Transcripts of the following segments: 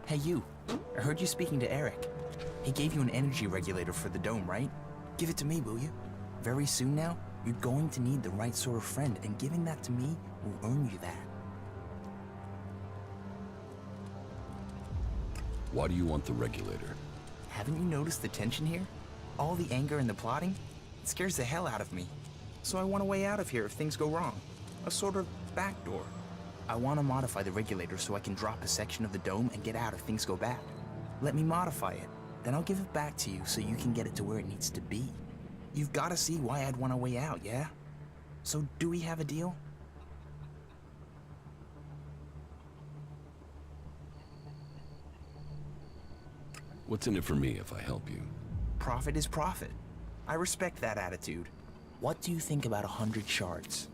Hey you, I heard you speaking to Eric. He gave you an energy regulator for the dome, right? Give it to me, will you? Very soon now, you're going to need the right sort of friend, and giving that to me will earn you that. Why do you want the regulator? Haven't you noticed the tension here? All the anger and the plotting? It scares the hell out of me. So I want a way out of here if things go wrong. A sort of backdoor. I want to modify the regulator so I can drop a section of the dome and get out if things go bad. Let me modify it, then I'll give it back to you so you can get it to where it needs to be. You've got to see why I'd want a way out, yeah? So do we have a deal? What's in it for me if I help you? Profit is profit. I respect that attitude. What do you think about 100 shards?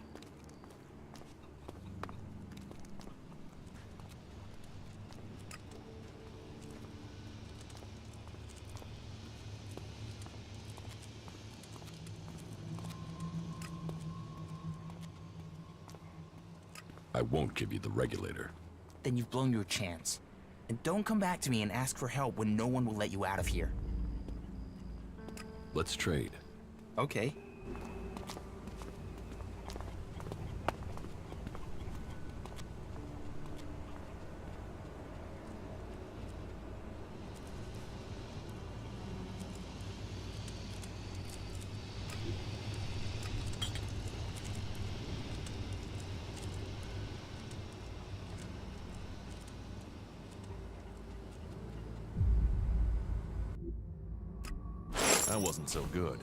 I won't give you the regulator. Then you've blown your chance. And don't come back to me and ask for help when no one will let you out of here. Let's trade. Okay. That wasn't so good.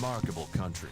Remarkable country.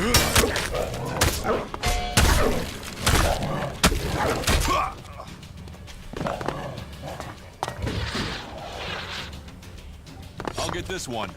I'll get this one.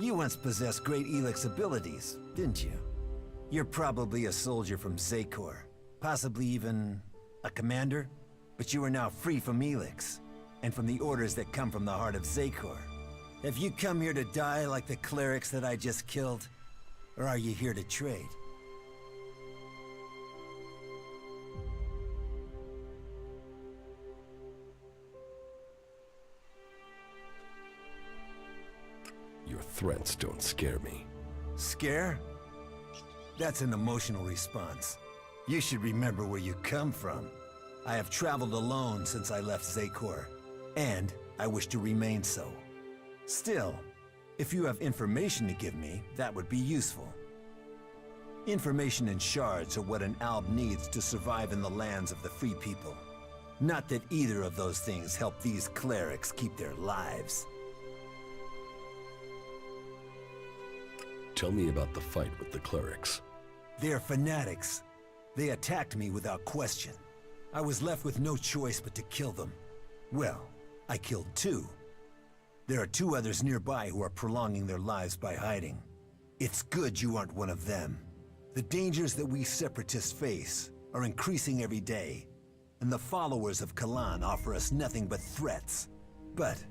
You once possessed great Elex abilities, didn't you? You're probably a soldier from Zakor, possibly even a commander, but you are now free from Elex, and from the orders that come from the heart of Zakor. Have you come here to die like the clerics that I just killed? Or are you here to trade? Your threats don't scare me. Scare? That's an emotional response. You should remember where you come from. I have traveled alone since I left Zakor, and I wish to remain so. Still, if you have information to give me, that would be useful. Information and shards are what an alb needs to survive in the lands of the free people. Not that either of those things help these clerics keep their lives. Tell me about the fight with the clerics. They're fanatics. They attacked me without question. I was left with no choice but to kill them. Well, I killed two. There are two others nearby who are prolonging their lives by hiding. It's good you aren't one of them. The dangers that we Separatists face are increasing every day, and the followers of Kalan offer us nothing but threats. But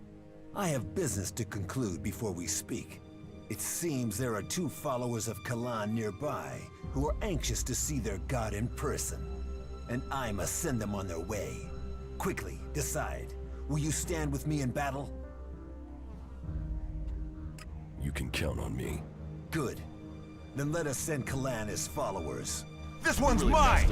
I have business to conclude before we speak. It seems there are two followers of Kalan nearby who are anxious to see their god in person, and I must send them on their way. Quickly, decide. Will you stand with me in battle? You can count on me. Good. Then let us send Kalan as followers. This one's mine!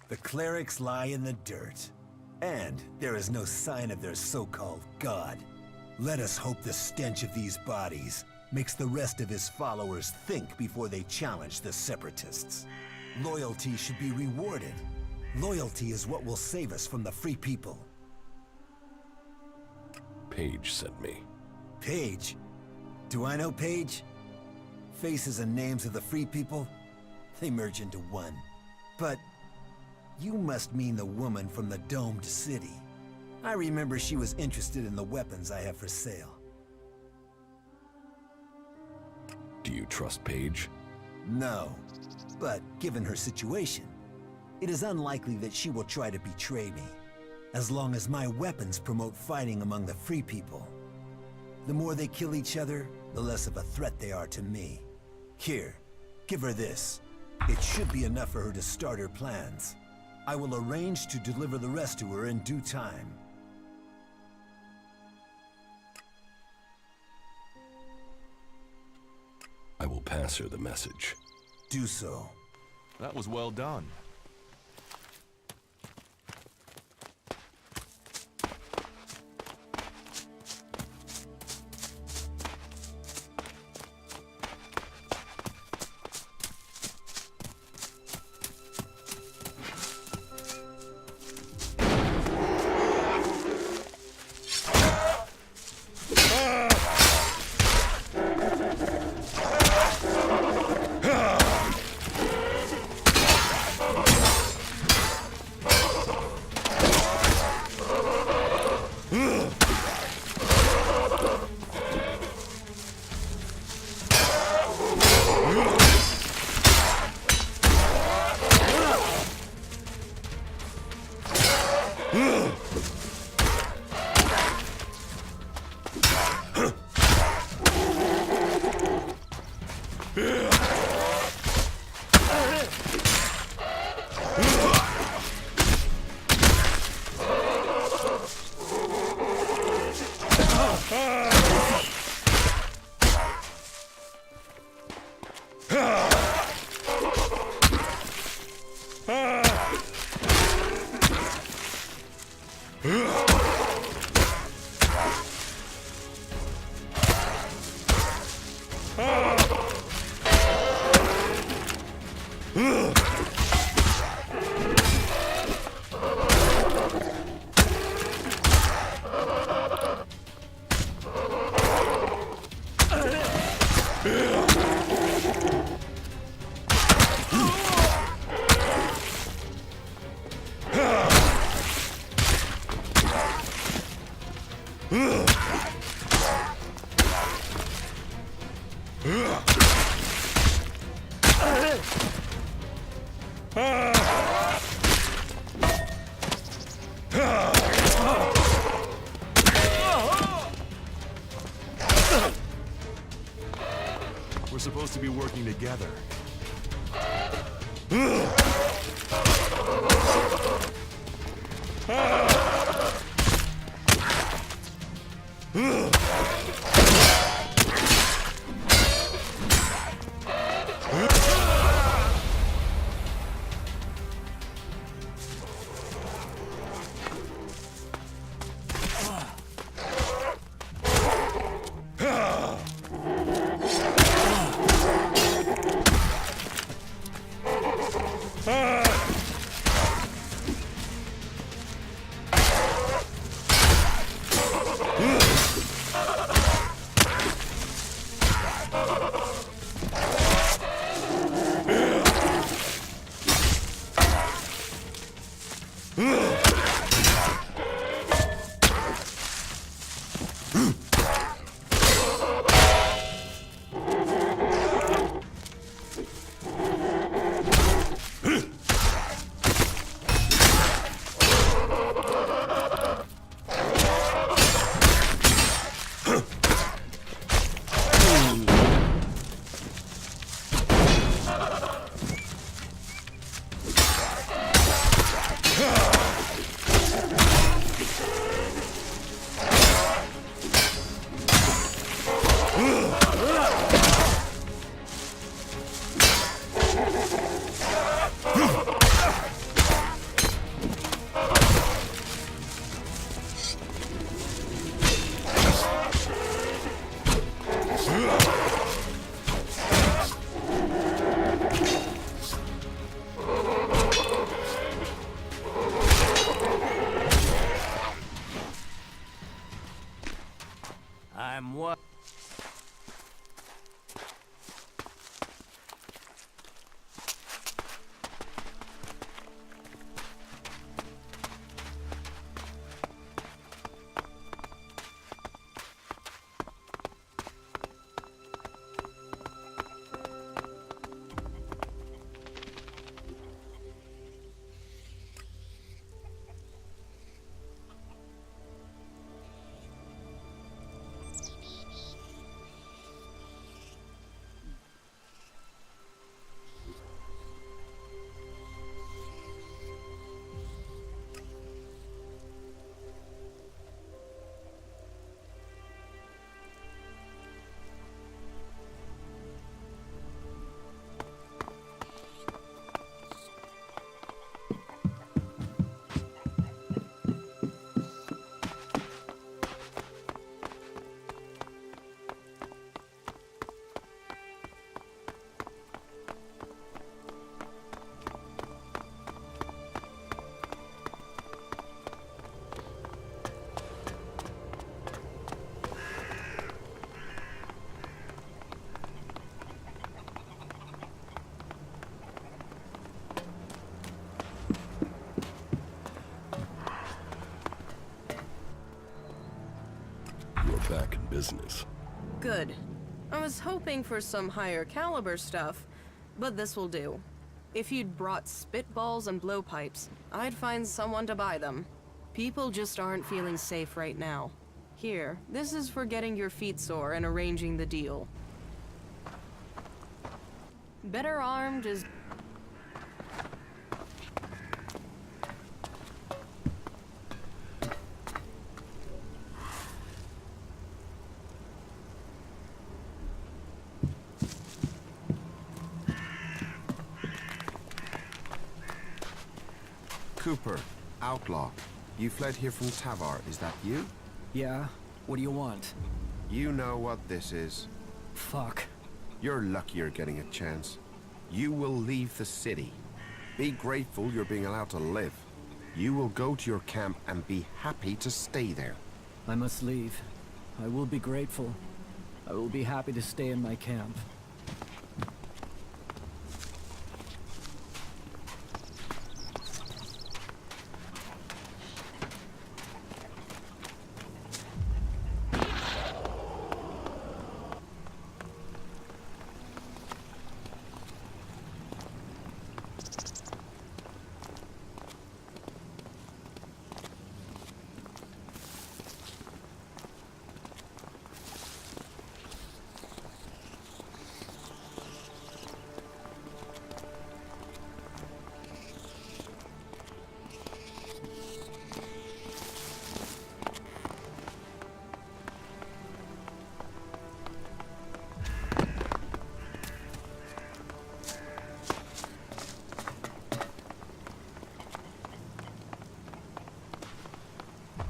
The clerics lie in the dirt, and there is no sign of their so-called god. Let us hope the stench of these bodies makes the rest of his followers think before they challenge the Separatists. Loyalty should be rewarded. Loyalty is what will save us from the free people. Peydj sent me. Peydj? Do I know Peydj? Faces and names of the free people? They merge into one. But you must mean the woman from the domed city. I remember she was interested in the weapons I have for sale. Do you trust Peydj? No, but given her situation, it is unlikely that she will try to betray me, as long as my weapons promote fighting among the free people. The more they kill each other, the less of a threat they are to me. Here, give her this. It should be enough for her to start her plans. I will arrange to deliver the rest to her in due time. I will pass her the message. Do so. That was well done. We're supposed to be working together. I'm what? Back in business. Good. I was hoping for some higher caliber stuff, but this will do. If you'd brought spitballs and blowpipes, I'd find someone to buy them. People just aren't feeling safe right now. Here, this is for getting your feet sore and arranging the deal. Better armed is... Cooper, outlaw. You fled here from Tavar, is that you? Yeah? What do you want? You know what this is. Fuck. You're lucky you're getting a chance. You will leave the city. Be grateful you're being allowed to live. You will go to your camp and be happy to stay there. I must leave. I will be grateful. I will be happy to stay in my camp.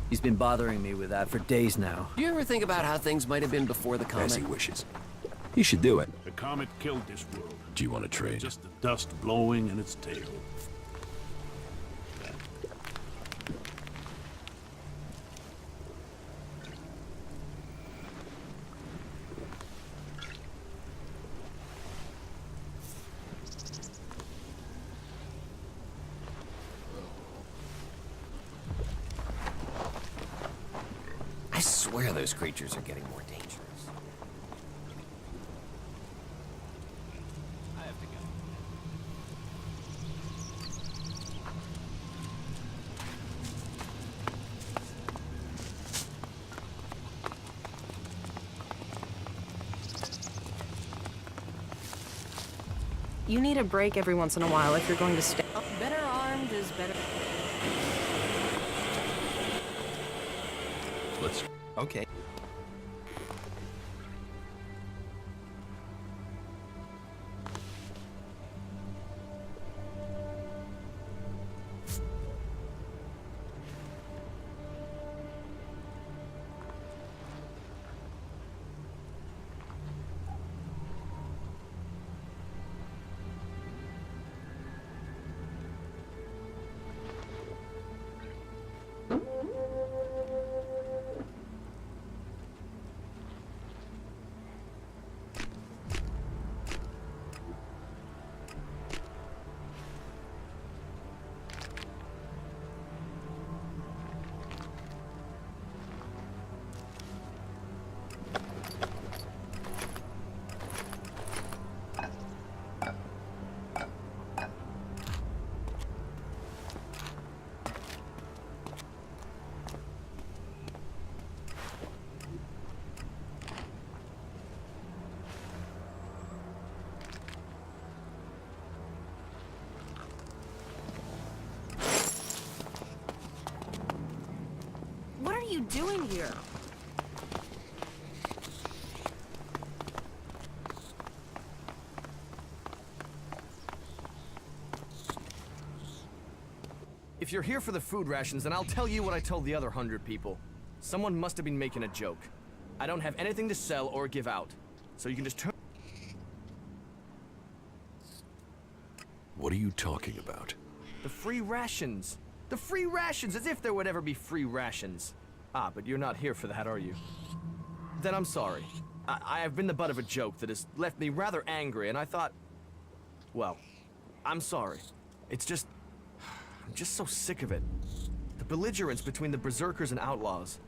He's been bothering me with that for days now. Do you ever think about how things might have been before the As he comet? wishes. He should do it. The comet killed this world. Do you want to trade? Just the dust blowing in its tail. I swear those creatures are getting more dangerous. I have to go. You need a break every once in a while if you're going to stay. Better armed is better. Let's... Okay. What are you doing here? If you're here for the food rations, then I'll tell you what I told the other 100 people. Someone must have been making a joke. I don't have anything to sell or give out, so you can just turn... What are you talking about? The free rations! The free rations, as if there would ever be free rations. Ah, but you're not here for that, are you? Then I'm sorry. I have been the butt of a joke that has left me rather angry, and I thought... Well, I'm sorry. It's just... I'm just so sick of it. The belligerence between the berserkers and outlaws.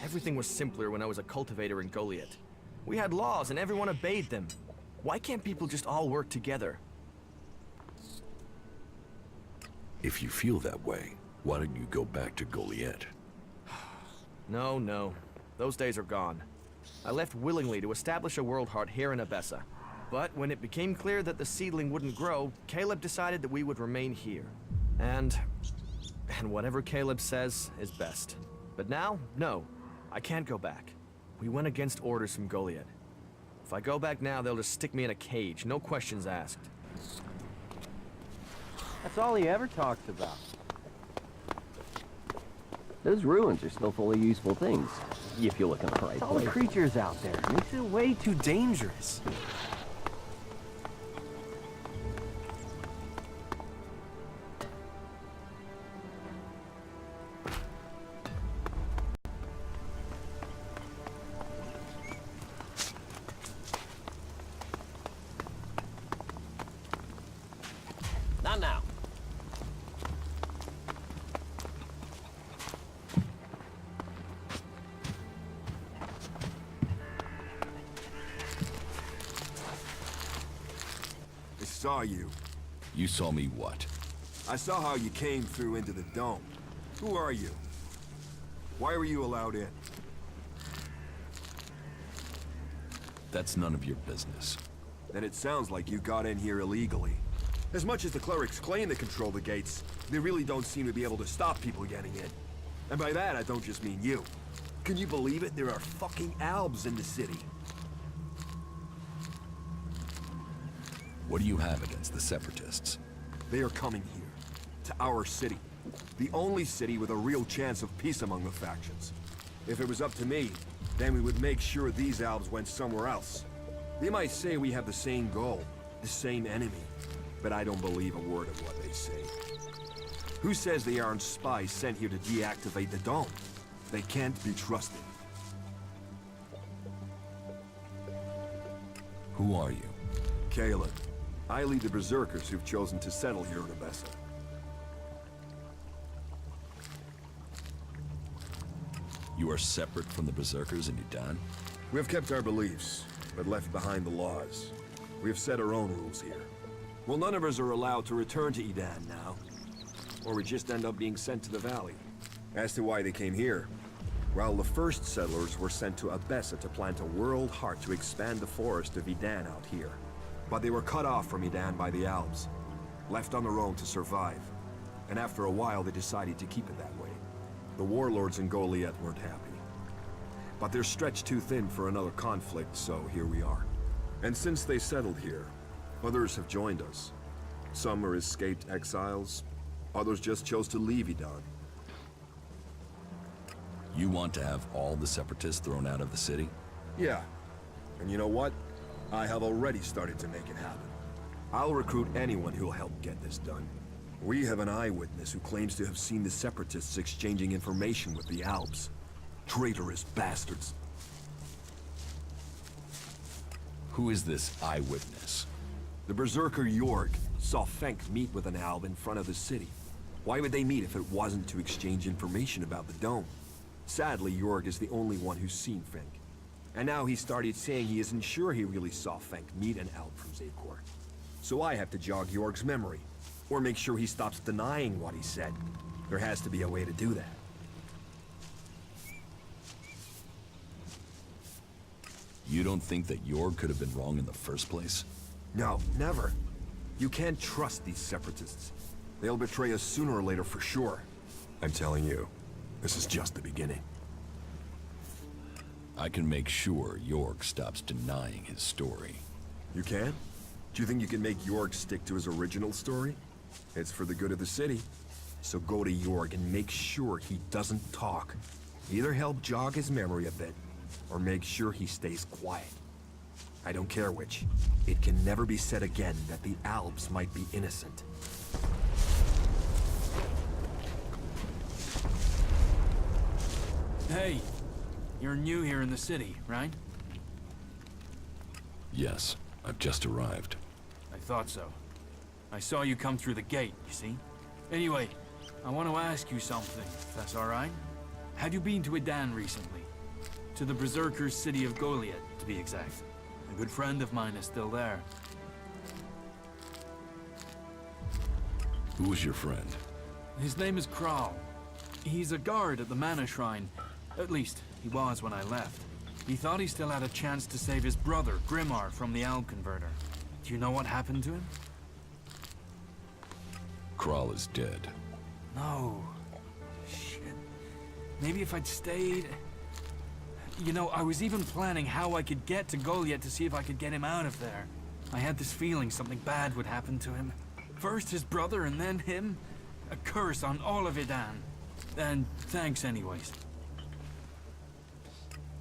Everything was simpler when I was a cultivator in Goliath. We had laws and everyone obeyed them. Why can't people just all work together? If you feel that way, why don't you go back to Goliath? No. Those days are gone. I left willingly to establish a world heart here in Abessa. But when it became clear that the seedling wouldn't grow, Caleb decided that we would remain here. And whatever Caleb says is best. But now, no. I can't go back. We went against orders from Goliath. If I go back now, they'll just stick me in a cage, no questions asked. That's all he ever talks about. Those ruins are still full of useful things, if you look in the right All the place. creatures out there makes it way too dangerous. saw you. You saw me what? I saw how you came through into the dome. Who are you? Why were you allowed in? That's none of your business. Then it sounds like you got in here illegally. As much as the clerics claim they control the gates, they really don't seem to be able to stop people getting in. And by that, I don't just mean you. Can you believe it? There are fucking albs in the city. What do you have against the Separatists? They are coming here, to our city. The only city with a real chance of peace among the factions. If it was up to me, then we would make sure these albs went somewhere else. They might say we have the same goal, the same enemy, but I don't believe a word of what they say. Who says they aren't spies sent here to deactivate the dome? They can't be trusted. Who are you? Kalen. I lead the Berserkers who've chosen to settle here in Abessa. You are separate from the Berserkers in Udan? We have kept our beliefs, but left behind the laws. We have set our own rules here. Well, none of us are allowed to return to Edan now. Or we just end up being sent to the valley. As to why they came here, well, the first settlers were sent to Abessa to plant a world heart to expand the forest of Edan out here. But they were cut off from Edan by the Albs, left on their own to survive. And after a while, they decided to keep it that way. The warlords in Goliath weren't happy. But they're stretched too thin for another conflict, so here we are. And since they settled here, others have joined us. Some are escaped exiles, others just chose to leave Edan. You want to have all the Separatists thrown out of the city? Yeah. And you know what? I have already started to make it happen. I'll recruit anyone who'll help get this done. We have an eyewitness who claims to have seen the Separatists exchanging information with the Albs. Traitorous bastards. Who is this eyewitness? The Berserker Jorg saw Fenk meet with an Alb in front of the city. Why would they meet if it wasn't to exchange information about the dome? Sadly, Jorg is the only one who's seen Fenk. And now he started saying he isn't sure he really saw Fenk meet an Alb from Zakor. So I have to jog Jorg's memory, or make sure he stops denying what he said. There has to be a way to do that. You don't think that Jorg could have been wrong in the first place? No, never. You can't trust these Separatists. They'll betray us sooner or later for sure. I'm telling you, this is just the beginning. I can make sure Jorg stops denying his story. You can? Do you think you can make Jorg stick to his original story? It's for the good of the city. So go to Jorg and make sure he doesn't talk. Either help jog his memory a bit, or make sure he stays quiet. I don't care which. It can never be said again that the Albs might be innocent. Hey, you're new here in the city, right? Yes, I've just arrived. I thought so. I saw you come through the gate, you see? Anyway, I want to ask you something, if that's alright? Had you been to Edan recently? To the Berserkers' city of Goliath, to be exact. A good friend of mine is still there. Who was your friend? His name is Kral. He's a guard at the Mana Shrine. At least, he was when I left. He thought he still had a chance to save his brother, Grimmar, from the Alb Converter. Do you know what happened to him? Kral is dead. No. Shit. Maybe if I'd stayed... You know, I was even planning how I could get to Goliath to see if I could get him out of there. I had this feeling something bad would happen to him. First his brother and then him. A curse on all of Edan. And thanks anyways.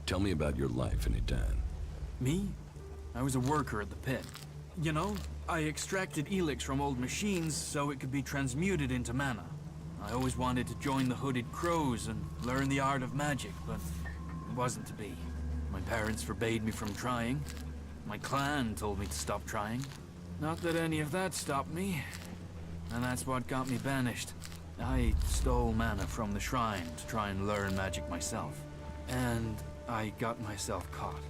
Tell me about your life in Edan. Me? I was a worker at the pit. You know, I extracted Elex from old machines so it could be transmuted into mana. I always wanted to join the Hooded Crows and learn the art of magic, but it wasn't to be. My parents forbade me from trying. My clan told me to stop trying. Not that any of that stopped me. And that's what got me banished. I stole mana from the shrine to try and learn magic myself. And I got myself caught.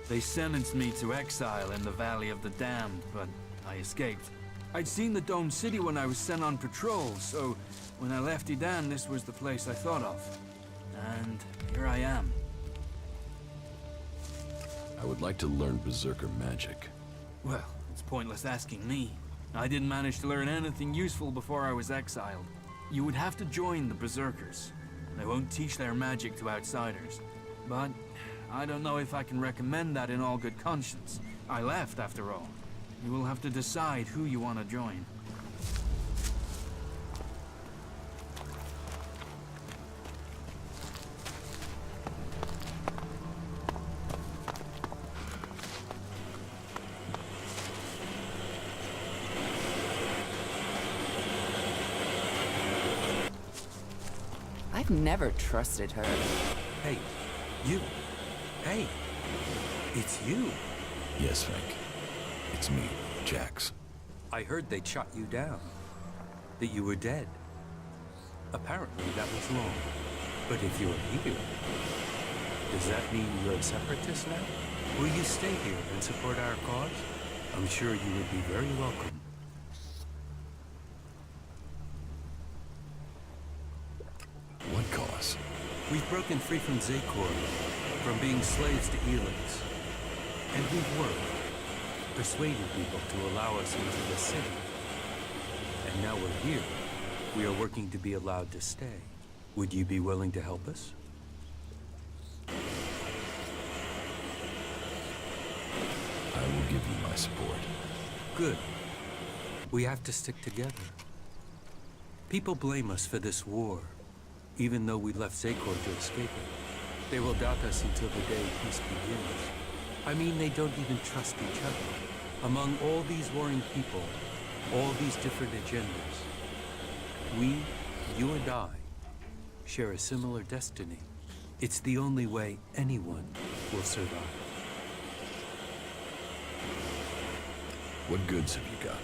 They sentenced me to exile in the Valley of the Damned, but I escaped. I'd seen the domed city when I was sent on patrol, so when I left Edan, this was the place I thought of. And here I am. I would like to learn Berserker magic. Well, it's pointless asking me. I didn't manage to learn anything useful before I was exiled. You would have to join the Berserkers. They won't teach their magic to outsiders. But I don't know if I can recommend that in all good conscience. I left, after all. You will have to decide who you want to join. I've never trusted her. Hey, you. Hey, it's you. Yes, Frank. It's me, Jax. I heard they'd shot you down. That you were dead. Apparently that was wrong. But if you're here, does that mean you're a separatist now? Will you stay here and support our cause? I'm sure you would be very welcome. What cause? We've broken free from Zakor, from being slaves to Elex. And we've worked, persuaded people to allow us into the city. And now we're here. We are working to be allowed to stay. Would you be willing to help us? I will give you my support. Good. We have to stick together. People blame us for this war, even though we left Zakor to escape it. They will doubt us until the day peace begins. I mean, they don't even trust each other. Among all these warring people, all these different agendas, we, you and I, share a similar destiny. It's the only way anyone will survive. What goods have you got?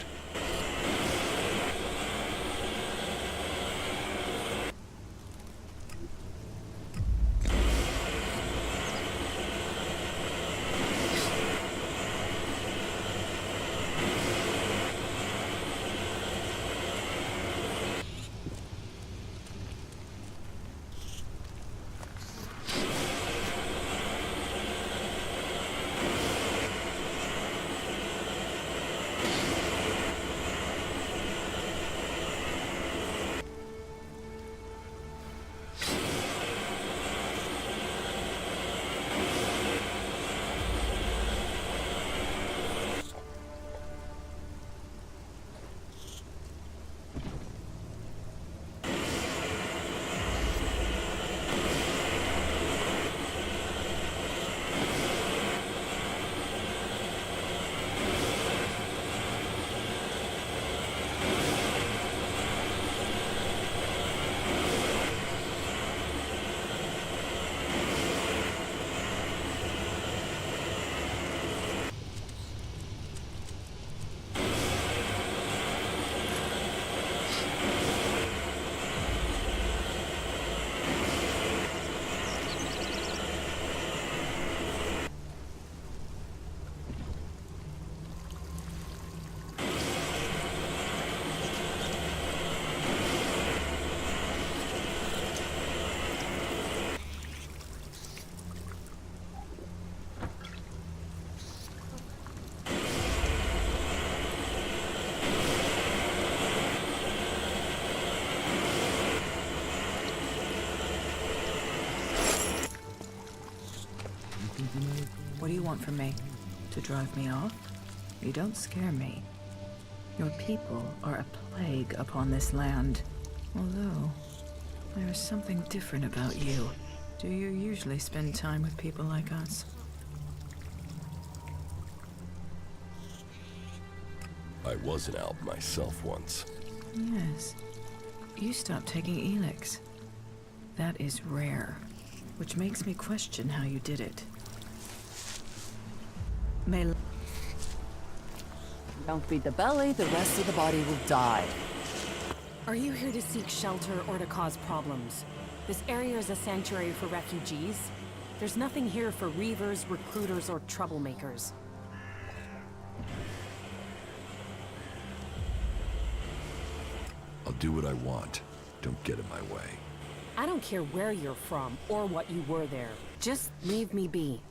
What do you want from me? To drive me off? You don't scare me. Your people are a plague upon this land. Although, there is something different about you. Do you usually spend time with people like us? I was an alb myself once. Yes. You stopped taking Elex. That is rare, which makes me question how you did it. Don't feed the belly, the rest of the body will die. Are you here to seek shelter or to cause problems? This area is a sanctuary for refugees. There's nothing here for reavers, recruiters, or troublemakers. I'll do what I want. Don't get in my way. I don't care where you're from or what you were there. Just leave me be.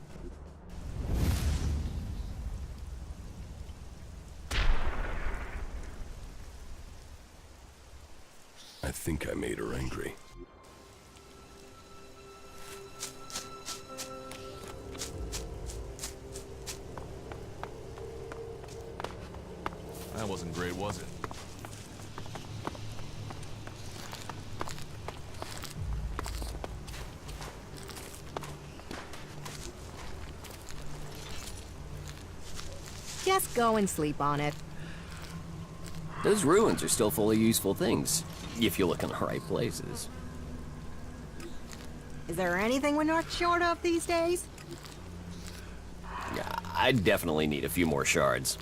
I think I made her angry. That wasn't great, was it? Just go and sleep on it. Those ruins are still full of useful things, if you look in the right places. Is there anything we're not short of these days? Yeah, I definitely need a few more shards.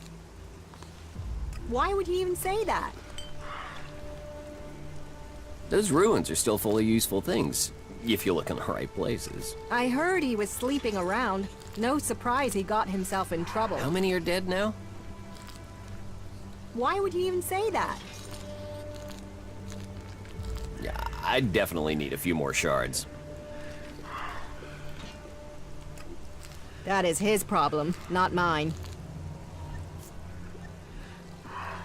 Why would you even say that? Those ruins are still full of useful things, if you look in the right places. I heard he was sleeping around. No surprise he got himself in trouble. How many are dead now? Why would you even say that? Yeah, I definitely need a few more shards. That is his problem, not mine.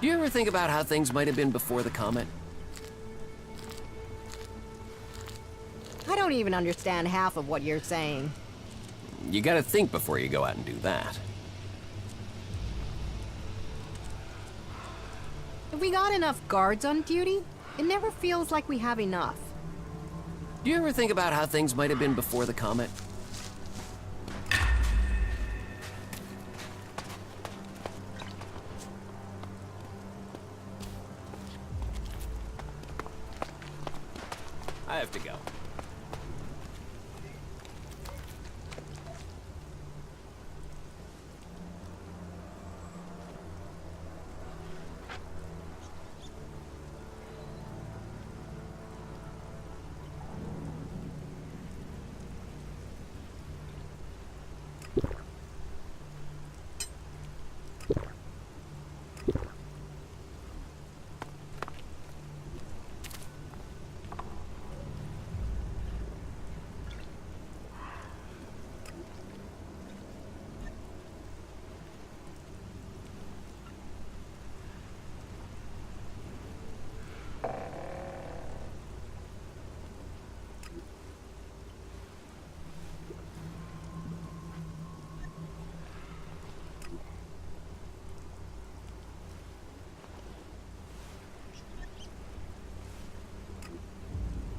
Do you ever think about how things might have been before the comet? I don't even understand half of what you're saying. You gotta think before you go out and do that. Have we got enough guards on duty? It never feels like we have enough. Do you ever think about how things might have been before the comet? I have to go.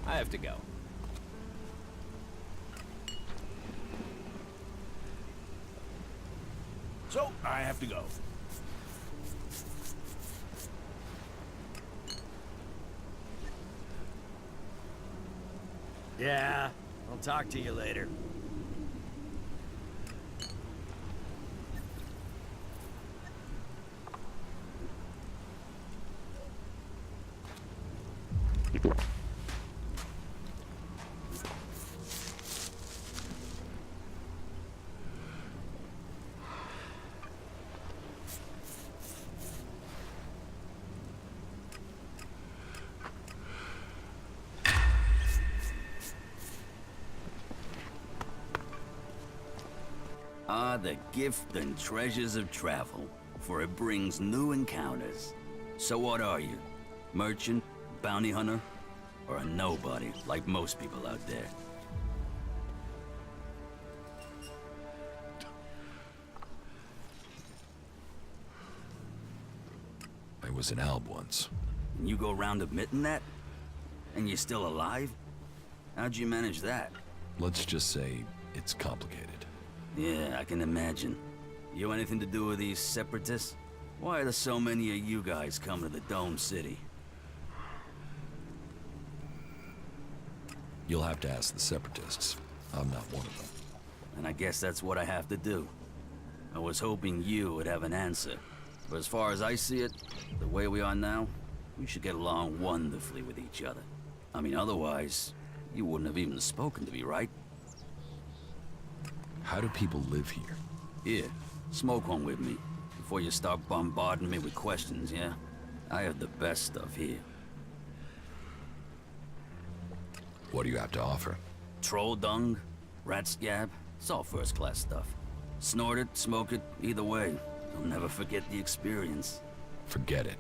I have to go. So, I have to go. Yeah, I'll talk to you later. Ah, the gift and treasures of travel, for it brings new encounters. So what are you? Merchant, bounty hunter, or a nobody, like most people out there? I was an alb once. And you go around admitting that? And you're still alive? How'd you manage that? Let's just say it's complicated. Yeah, I can imagine. You anything to do with these separatists? Why are there so many of you guys coming to the Dome City? You'll have to ask the separatists. I'm not one of them. And I guess that's what I have to do. I was hoping you would have an answer. But as far as I see it, the way we are now, we should get along wonderfully with each other. I mean, otherwise, you wouldn't have even spoken to me, right? How do people live here? Here, smoke one with me, before you start bombarding me with questions, yeah? I have the best stuff here. What do you have to offer? Troll dung, rat scab, it's all first-class stuff. Snort it, smoke it, either way. You'll never forget the experience. Forget it.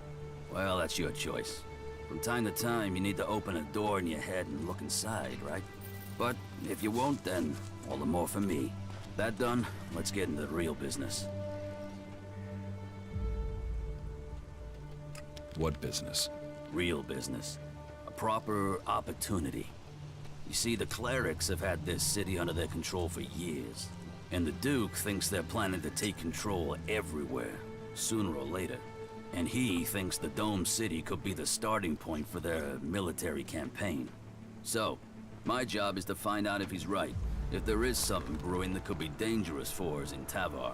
Well, that's your choice. From time to time, you need to open a door in your head and look inside, right? But if you won't, then all the more for me. That done, let's get into the real business. What business? Real business. A proper opportunity. You see, the clerics have had this city under their control for years. And the Duke thinks they're planning to take control everywhere, sooner or later. And he thinks the Dome City could be the starting point for their military campaign. So, my job is to find out if he's right, if there is something brewing that could be dangerous for us in Tavar.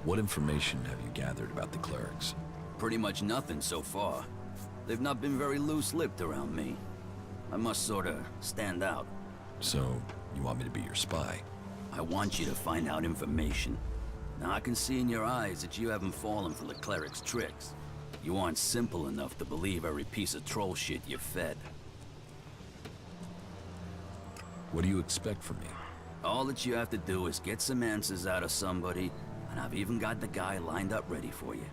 What information have you gathered about the clerics? Pretty much nothing so far. They've not been very loose-lipped around me. I must sorta stand out. So, you want me to be your spy? I want you to find out information. Now I can see in your eyes that you haven't fallen for the cleric's tricks. You aren't simple enough to believe every piece of troll shit you're fed. What do you expect from me? All that you have to do is get some answers out of somebody, and I've even got the guy lined up ready for you.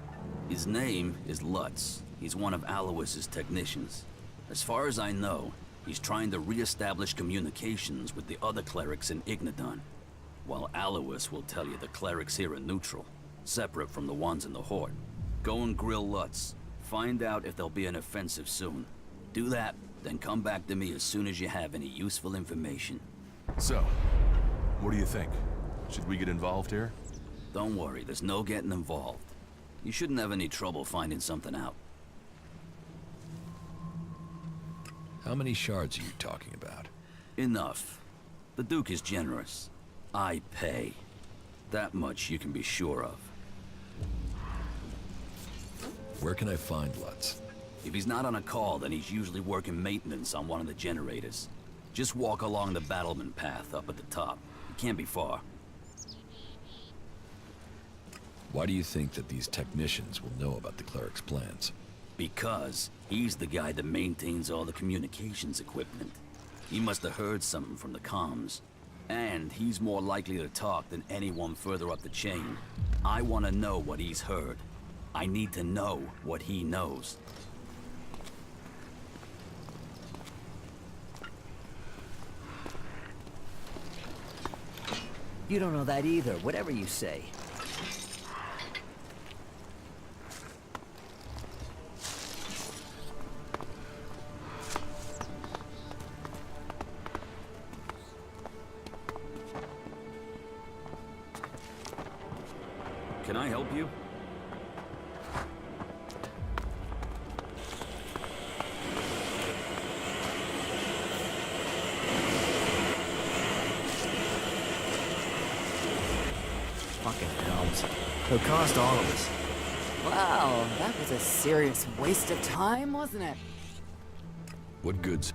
His name is Lutz. He's one of Alois's technicians. As far as I know, he's trying to re-establish communications with the other clerics in Ignadon. While Alois will tell you the clerics here are neutral, separate from the ones in the Horde. Go and grill Lutz. Find out if there'll be an offensive soon. Do that, then come back to me as soon as you have any useful information. So, what do you think? Should we get involved here? Don't worry, there's no getting involved. You shouldn't have any trouble finding something out. How many shards are you talking about? Enough. The Duke is generous. I pay. That much you can be sure of. Where can I find Lutz? If he's not on a call, then he's usually working maintenance on one of the generators. Just walk along the battlement path up at the top. It can't be far. Why do you think that these technicians will know about the cleric's plans? Because he's the guy that maintains all the communications equipment. He must have heard something from the comms. And he's more likely to talk than anyone further up the chain. I want to know what he's heard. I need to know what he knows. You don't know that either, whatever you say. Can I help you? Fucking helms. It'll cost all of us. Wow, that was a serious waste of time, wasn't it? What goods?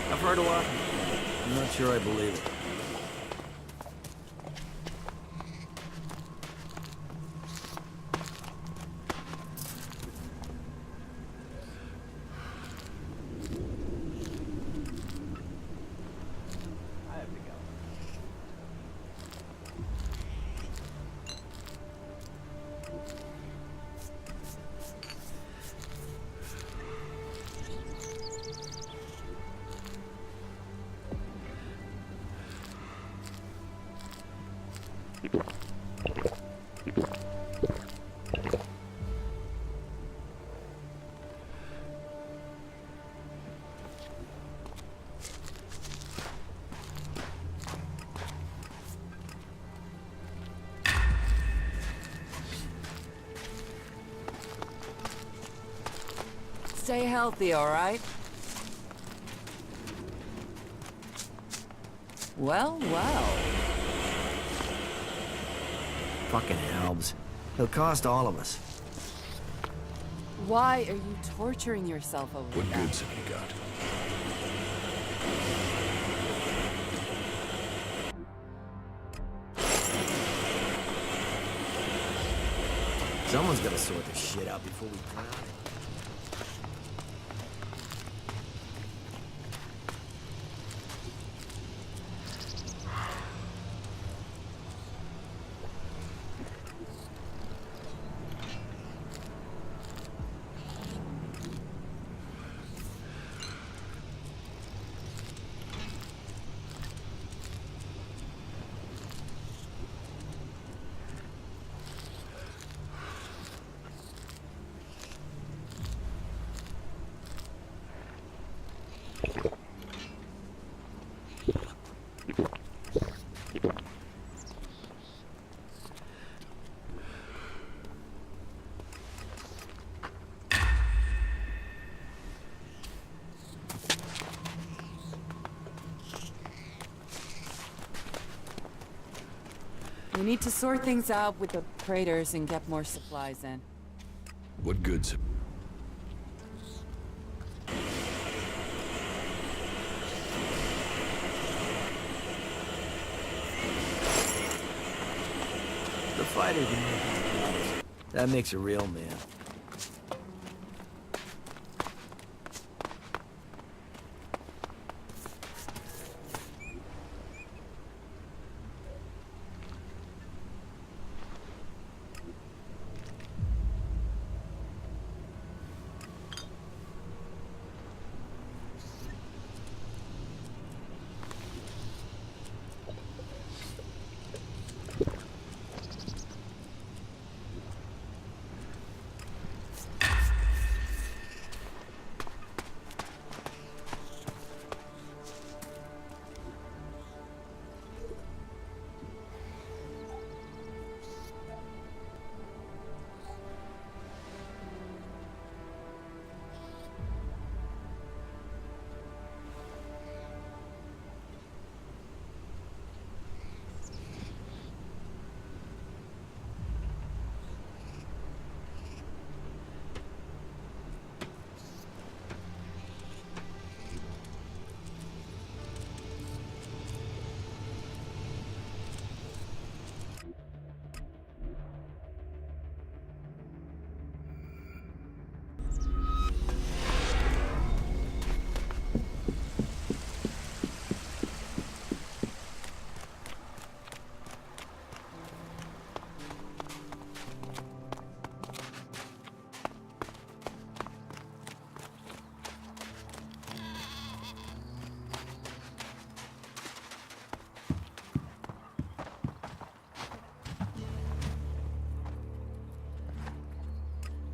I've heard a lot. I'm not sure I believe it. Stay healthy, all right? Well, well. Fucking albs. He'll cost all of us. Why are you torturing yourself over What that? goods have you got? Someone's gotta sort this shit out before we drown it. We need to sort things out with the traders and get more supplies in. What goods? The fighter can make his deals. That makes a real man.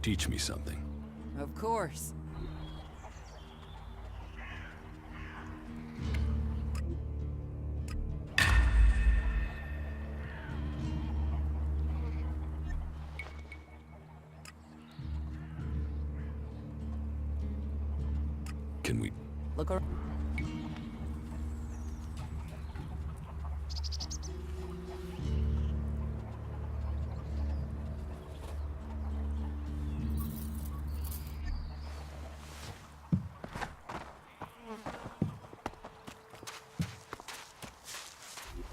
Teach me something. Of course. Can we... Look around.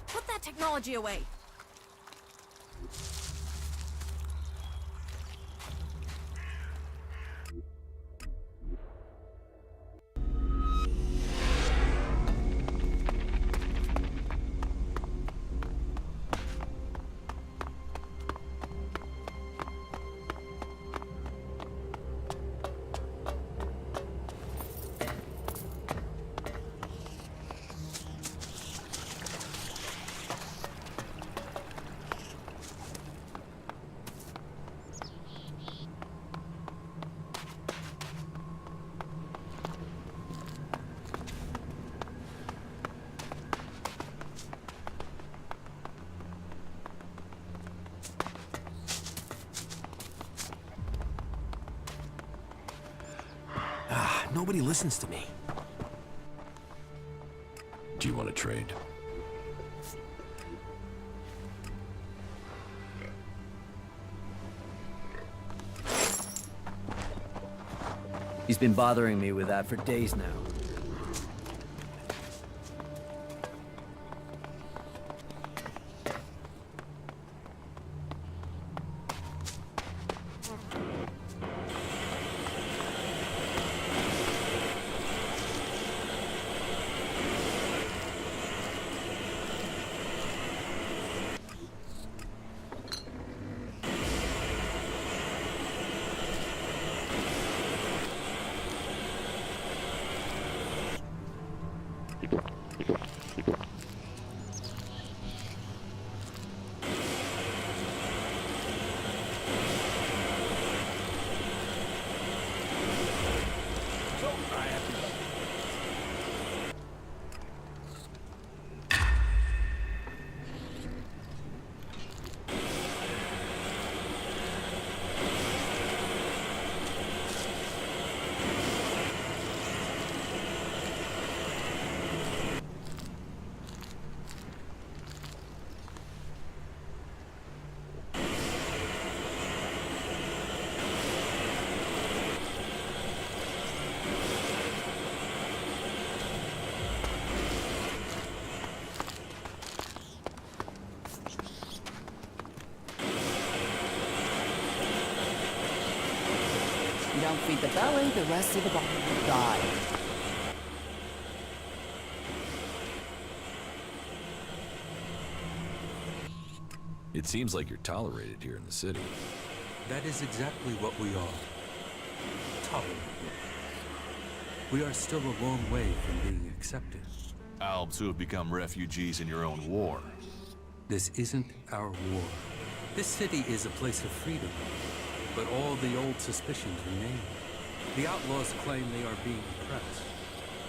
Put that technology away. Nobody listens to me. Do you want to trade? He's been bothering me with that for days now. You don't feed the belly, the rest of the body will die. It seems like you're tolerated here in the city. That is exactly what we are. Tolerated. We are still a long way from being accepted. Albs who have become refugees in your own war. This isn't our war. This city is a place of freedom, but all the old suspicions remain. The outlaws claim they are being oppressed.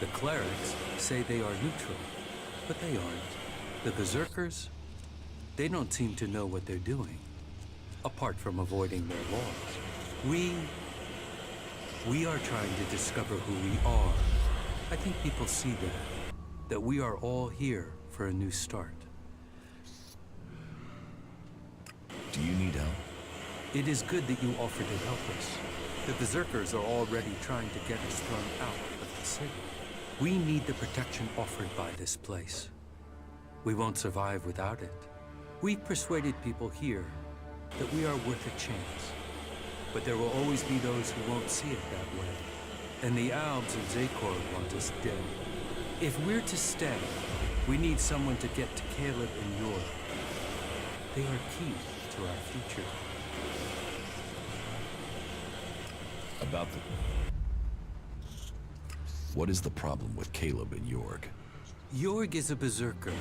The clerics say they are neutral, but they aren't. The berserkers, they don't seem to know what they're doing, apart from avoiding their laws. We are trying to discover who we are. I think people see that we are all here for a new start. Do you need help? It is good that you offered to help us. The berserkers are already trying to get us thrown out of the city. We need the protection offered by this place. We won't survive without it. We've persuaded people here that we are worth a chance. But there will always be those who won't see it that way. And the Albs and Zakor want us dead. If we're to stay, we need someone to get to Caleb and York. They are key to our future. What is the problem with Caleb and York? York is a berserker.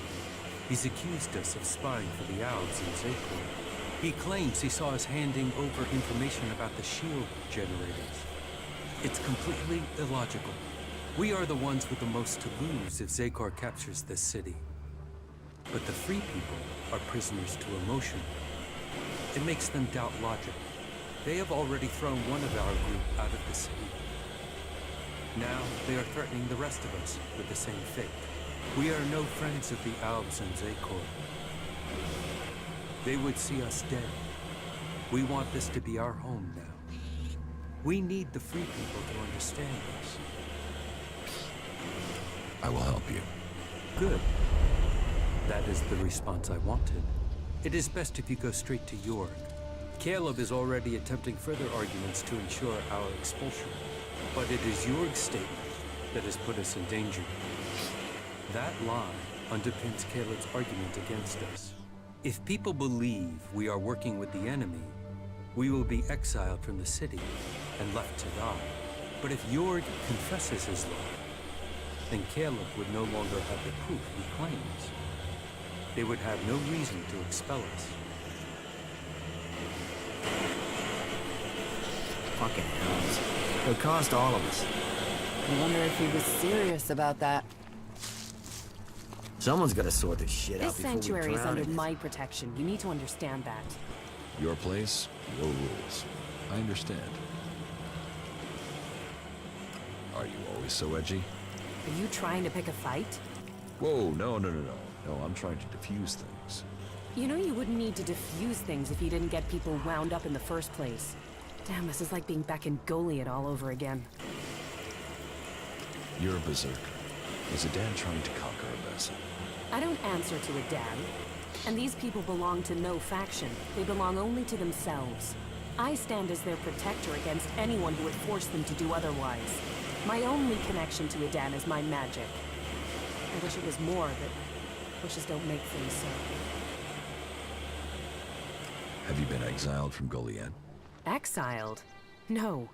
He's accused us of spying for the Albs and Zakor. He claims he saw us handing over information about the shield generators. It's completely illogical. We are the ones with the most to lose if Zakor captures this city. But the free people are prisoners to emotion. It makes them doubt logic. They have already thrown one of our group out of the city. Now they are threatening the rest of us with the same fate. We are no friends of the Albs and Zakor. They would see us dead. We want this to be our home now. We need the free people to understand us. I will help you. Good. That is the response I wanted. It is best if you go straight to York. Caleb is already attempting further arguments to ensure our expulsion. But it is York's statement that has put us in danger. That lie underpins Caleb's argument against us. If people believe we are working with the enemy, we will be exiled from the city and left to die. But if York confesses his lie, then Caleb would no longer have the proof he claims. They would have no reason to expel us. Fucking hells. It'll cost all of us. I wonder if he was serious about that. Someone's gotta sort this shit This out before sanctuary we is drown under in it. my protection. You need to understand that. Your place, your rules. I understand. Are you always so edgy? Are you trying to pick a fight? Whoa, no. No, I'm trying to diffuse things. You know you wouldn't need to diffuse things if you didn't get people wound up in the first place. Damn, this is like being back in Goliad all over again. You're a berserker. Is Edan trying to conquer a vessel? I don't answer to Edan. And these people belong to no faction. They belong only to themselves. I stand as their protector against anyone who would force them to do otherwise. My only connection to Edan is my magic. I wish it was more, but wishes don't make things so. Have you been exiled from Goliad? Exiled? No.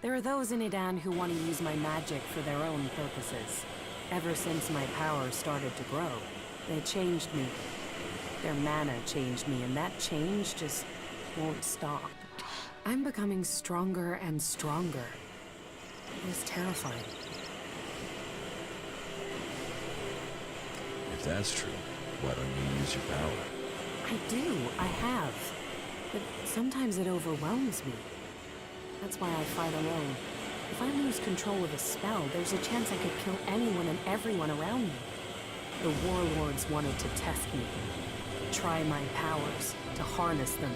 There are those in Edan who want to use my magic for their own purposes. Ever since my power started to grow, they changed me. Their mana changed me, and that change just won't stop. I'm becoming stronger and stronger. It is terrifying. If that's true, why don't you use your power? I do, I have. But sometimes it overwhelms me. That's why I fight alone. If I lose control of a spell, there's a chance I could kill anyone and everyone around me. The warlords wanted to test me. Try my powers, to harness them.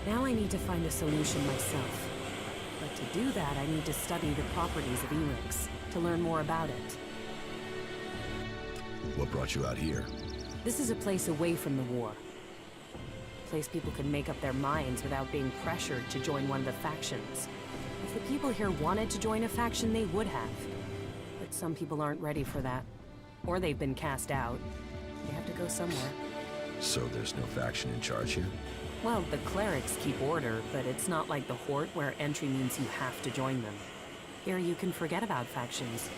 Now I need to find a solution myself. But to do that, I need to study the properties of Elex, to learn more about it. What brought you out here? This is a place away from the war. A place people can make up their minds without being pressured to join one of the factions. If the people here wanted to join a faction, they would have. But some people aren't ready for that. Or they've been cast out. They have to go somewhere. So there's no faction in charge here? Well, the clerics keep order, but it's not like the Horde where entry means you have to join them. Here you can forget about factions.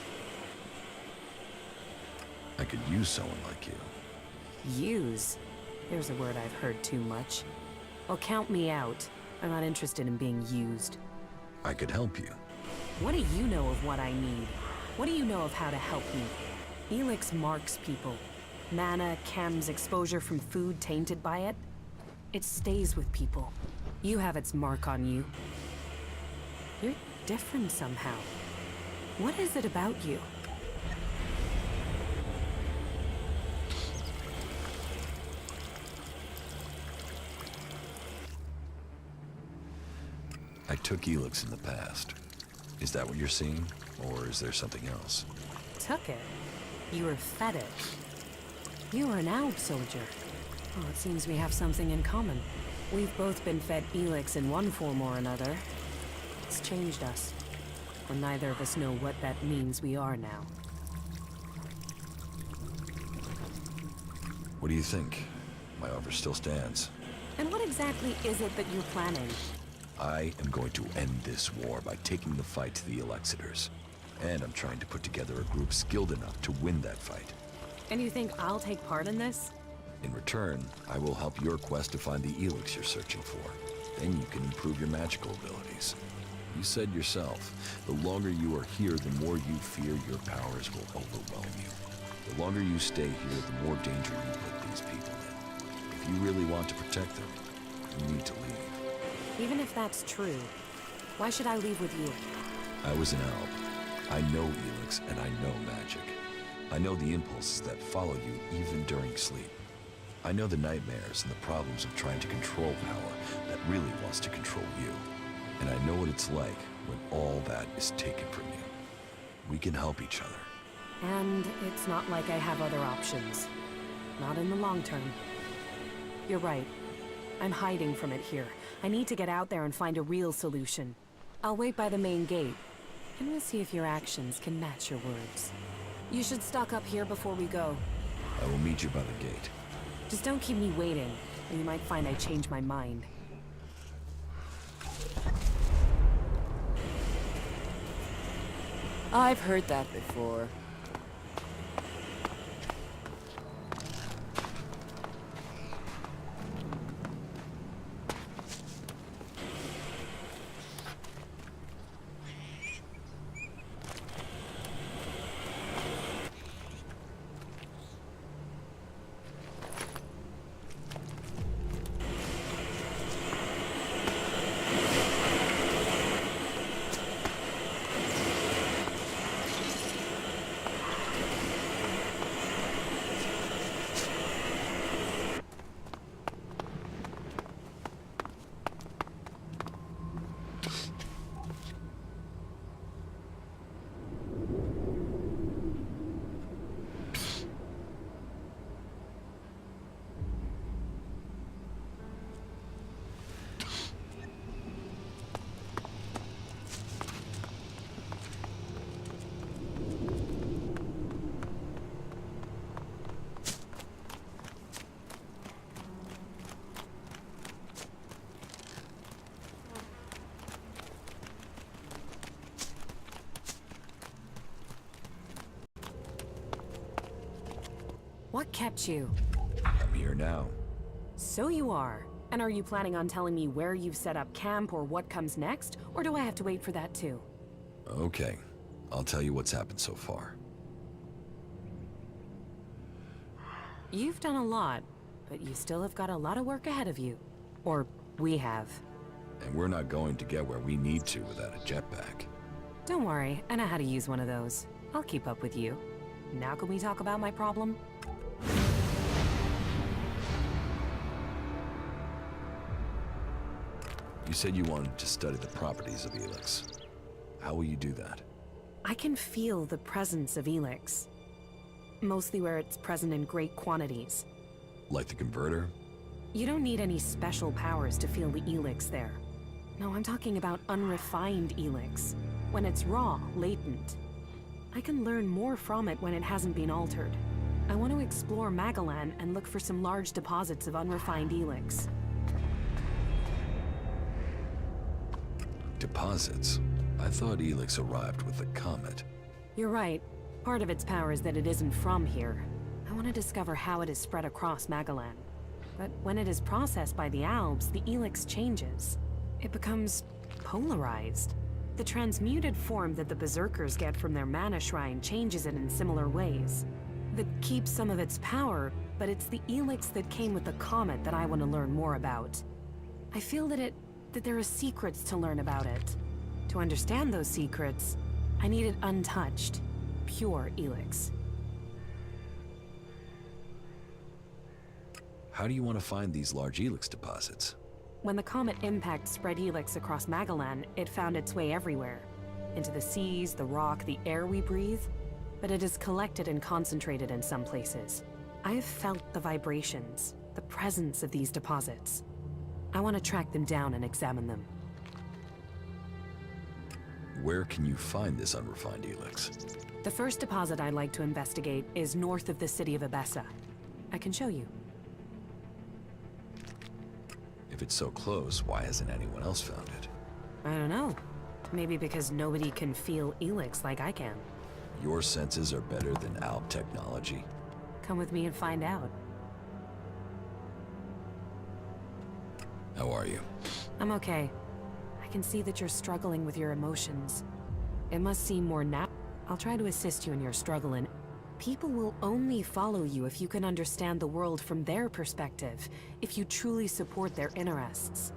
I could use someone like you. Use? There's a word I've heard too much. Well, count me out. I'm not interested in being used. I could help you. What do you know of what I need? What do you know of how to help me? Elex marks people. Mana, chems, exposure from food tainted by it. It stays with people. You have its mark on you. You're different somehow. What is it about you? I took Elex in the past. Is that what you're seeing? Or is there something else? Took it? You were fed it. You are an Alb soldier. Oh, it seems we have something in common. We've both been fed Elex in one form or another. It's changed us. And neither of us know what that means we are now. What do you think? My offer still stands. And what exactly is it that you're planning? I am going to end this war by taking the fight to the Elexitors. And I'm trying to put together a group skilled enough to win that fight. And you think I'll take part in this? In return, I will help your quest to find the Elex you're searching for. Then you can improve your magical abilities. You said yourself, the longer you are here, the more you fear your powers will overwhelm you. The longer you stay here, the more danger you put these people in. If you really want to protect them, you need to leave. Even if that's true, why should I leave with you? I was an Alb. I know Elex and I know magic. I know the impulses that follow you even during sleep. I know the nightmares and the problems of trying to control power that really wants to control you. And I know what it's like when all that is taken from you. We can help each other. And it's not like I have other options. Not in the long term. You're right. I'm hiding from it here. I need to get out there and find a real solution. I'll wait by the main gate, and we'll see if your actions can match your words. You should stock up here before we go. I will meet you by the gate. Just don't keep me waiting, or you might find I changed my mind. I've heard that before. What kept you? I'm here now. So you are. And are you planning on telling me where you've set up camp or what comes next? Or do I have to wait for that too? Okay, I'll tell you what's happened so far. You've done a lot, but you still have got a lot of work ahead of you. Or we have. And we're not going to get where we need to without a jetpack. Don't worry, I know how to use one of those. I'll keep up with you. Now can we talk about my problem? You said you wanted to study the properties of Elex. How will you do that? I can feel the presence of Elex. Mostly where it's present in great quantities. Like the converter? You don't need any special powers to feel the Elex there. No, I'm talking about unrefined Elex. When it's raw, latent. I can learn more from it when it hasn't been altered. I want to explore Magalan and look for some large deposits of unrefined Elex. Deposits? I thought Elex arrived with the comet. You're right. Part of its power is that it isn't from here. I want to discover how it is spread across Magalan. But when it is processed by the Albs, the Elex changes. It becomes polarized. The transmuted form that the Berserkers get from their mana shrine changes it in similar ways. That keeps some of its power, but it's the Elex that came with the comet that I want to learn more about. I feel that there are secrets to learn about it. To understand those secrets, I need it untouched, pure Elex. How do you want to find these large Elex deposits? When the comet impact spread Elex across Magalan, it found its way everywhere. Into the seas, the rock, the air we breathe. But it is collected and concentrated in some places. I have felt the vibrations, the presence of these deposits. I want to track them down and examine them. Where can you find this unrefined Elex? The first deposit I'd like to investigate is north of the city of Abessa. I can show you. If it's so close, why hasn't anyone else found it? I don't know. Maybe because nobody can feel Elex like I can. Your senses are better than Alb technology. Come with me and find out. How are you? I'm okay. I can see that you're struggling with your emotions. It must seem more natural. I'll try to assist you in your struggle, and people will only follow you if you can understand the world from their perspective, if you truly support their interests.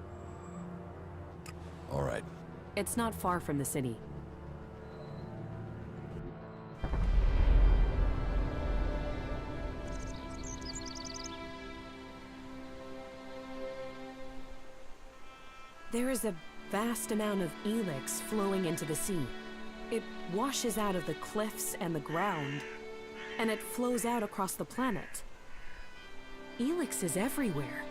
All right. It's not far from the city. There is a vast amount of Elex flowing into the sea. It washes out of the cliffs and the ground, and it flows out across the planet. Elex is everywhere.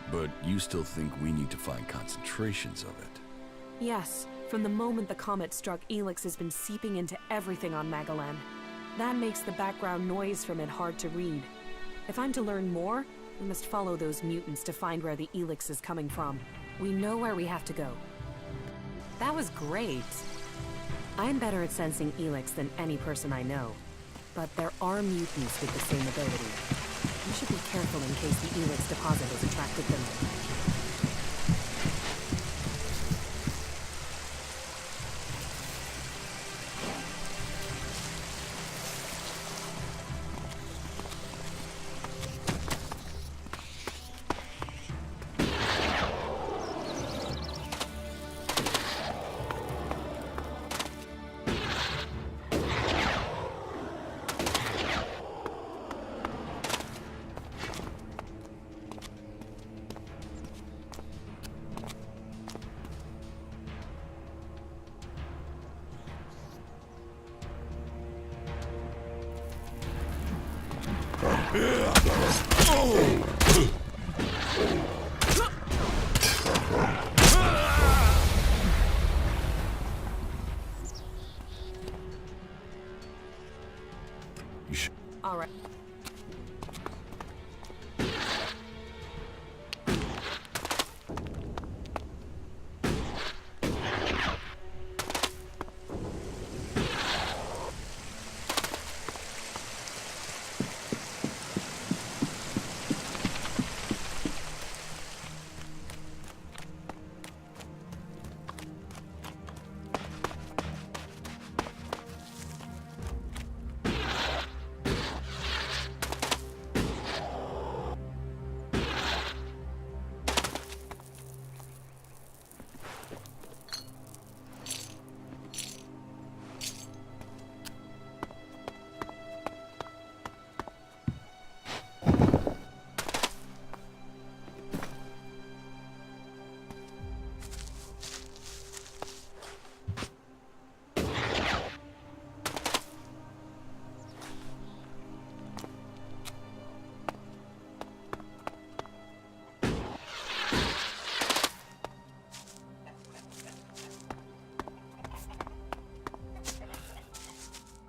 But you still think we need to find concentrations of it? Yes, from the moment the comet struck, Elex has been seeping into everything on Magalan. That makes the background noise from it hard to read. If I'm to learn more, we must follow those mutants to find where the Elex is coming from. We know where we have to go. That was great. I'm better at sensing Elex than any person I know. But there are mutants with the same ability. We should be careful in case the Elex deposit has attracted them. All right.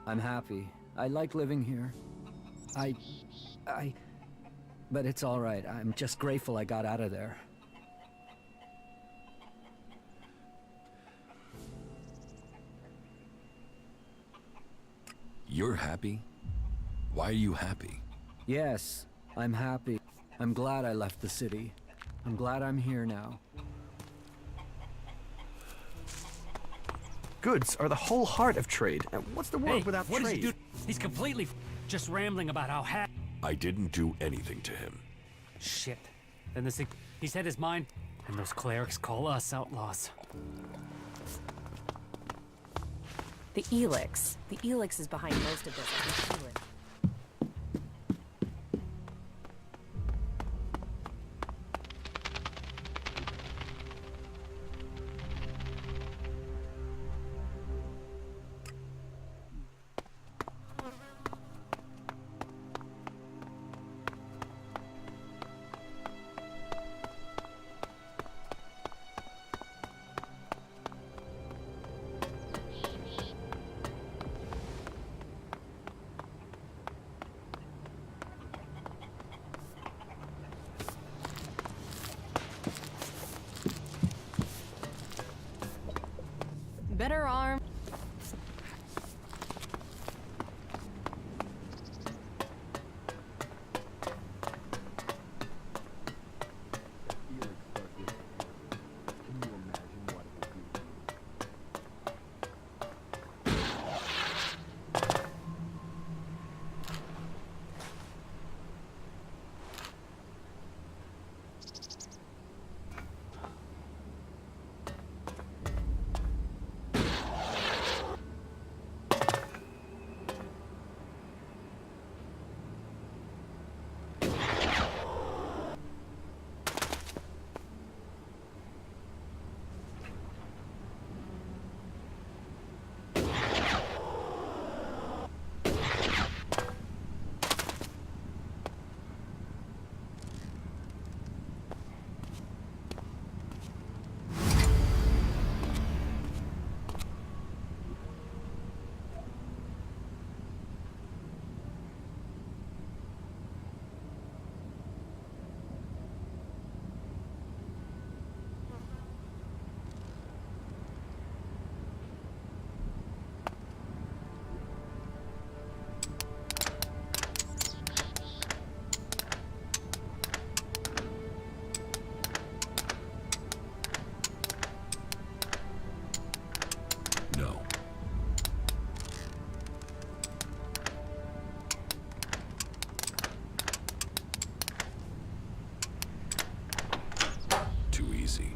I'm happy. I like living here. But it's all right. I'm just grateful I got out of there. You're happy? Why are you happy? Yes, I'm happy. I'm glad I left the city. I'm glad I'm here now. Goods are the whole heart of trade. And what's the world without what trade? Does he do? He's completely just rambling about how I didn't do anything to him. Shit. Then this thing, he said his mind, and those clerics call us outlaws. The Elex. The Elex is behind most of this. I can feel it. Better arm. No. Too easy.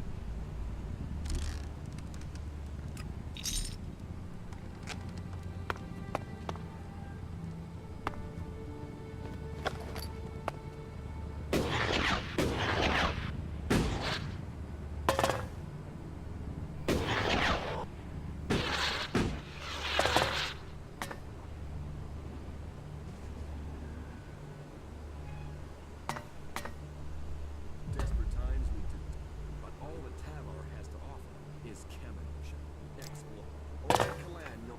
Desperate times we do. But all the Tavar has to offer is chemicals. Explore. Or Kalan, no.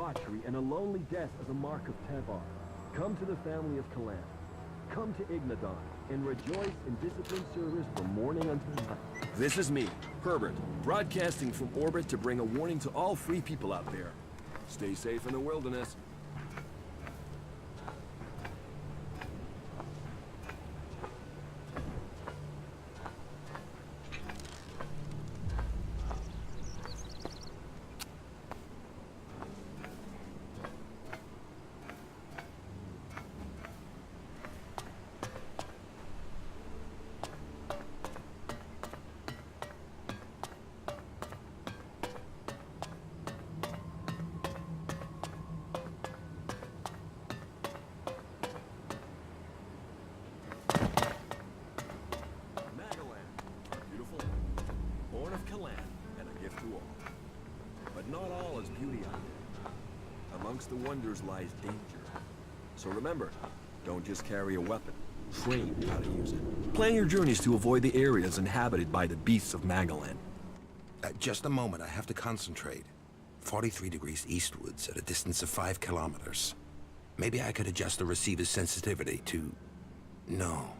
debauchery and a lonely death as a mark of Tevar. Come to the family of Kalan. Come to Ignadon and rejoice in disciplined service from morning until night. This is me, Herbert, broadcasting from orbit to bring a warning to all free people out there. Stay safe in the wilderness. The wonders lies danger. So remember, don't just carry a weapon. Train how to use it. Plan your journeys to avoid the areas inhabited by the beasts of Magalan. Just a moment, I have to concentrate. 43 degrees eastwards at a distance of 5 kilometers. Maybe I could adjust the receiver's sensitivity to... No.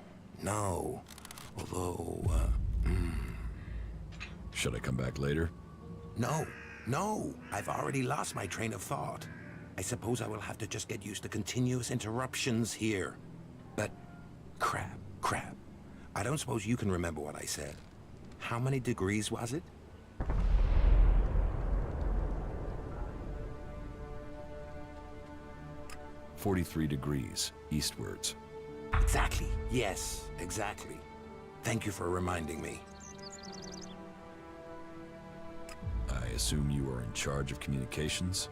Although, Should I come back later? No. I've already lost my train of thought. I suppose I will have to just get used to continuous interruptions here. But crap. I don't suppose you can remember what I said. How many degrees was it? "43 degrees eastwards." Exactly. Yes, exactly. Thank you for reminding me. I assume you are in charge of communications?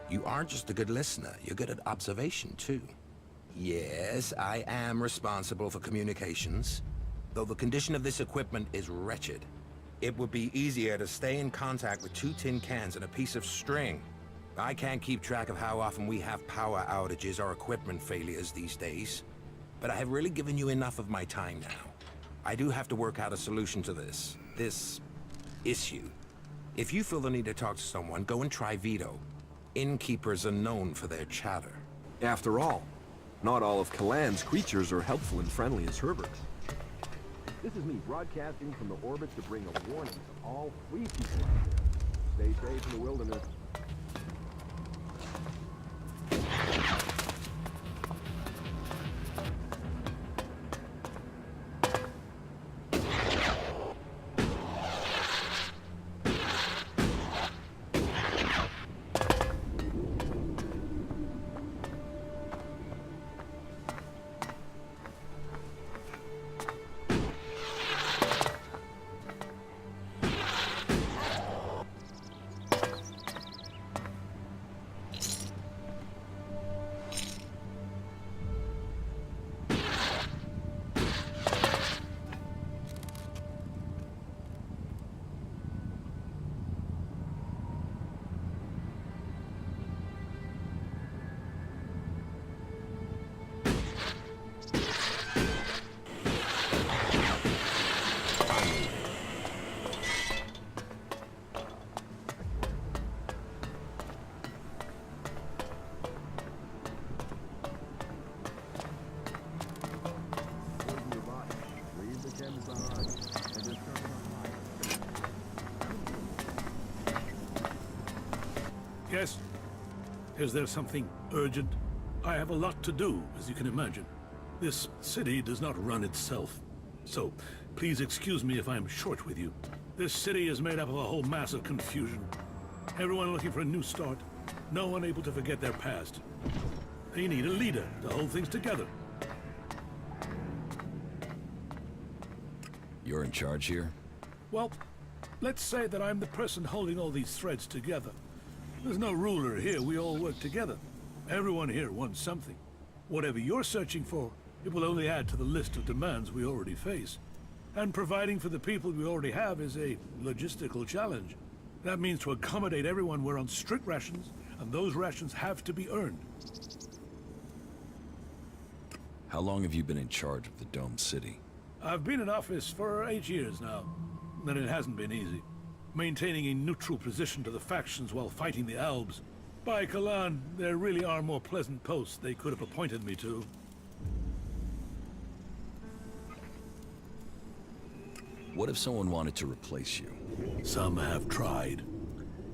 You aren't just a good listener, you're good at observation, too. Yes, I am responsible for communications, though the condition of this equipment is wretched. It would be easier to stay in contact with 2 tin cans and a piece of string. I can't keep track of how often we have power outages or equipment failures these days, but I have really given you enough of my time now. I do have to work out a solution to this issue. If you feel the need to talk to someone, go and try Vito. Innkeepers are known for their chatter. After all, not all of Kalan's creatures are helpful and friendly as Herbert. This is me broadcasting from the orbit to bring a warning to all free people out there. Stay safe in the wilderness. Yes? Is there something urgent? I have a lot to do, as you can imagine. This city does not run itself. So, please excuse me if I'm short with you. This city is made up of a whole mass of confusion. Everyone looking for a new start. No one able to forget their past. They need a leader to hold things together. You're in charge here? Well, let's say that I'm the person holding all these threads together. There's no ruler here, we all work together. Everyone here wants something. Whatever you're searching for, it will only add to the list of demands we already face. And providing for the people we already have is a logistical challenge. That means to accommodate everyone we're on strict rations, and those rations have to be earned. How long have you been in charge of the Dome City? I've been in office for 8 years now, and it hasn't been easy. Maintaining a neutral position to the factions while fighting the Albs. By Kalan, there really are more pleasant posts they could have appointed me to. What if someone wanted to replace you? Some have tried.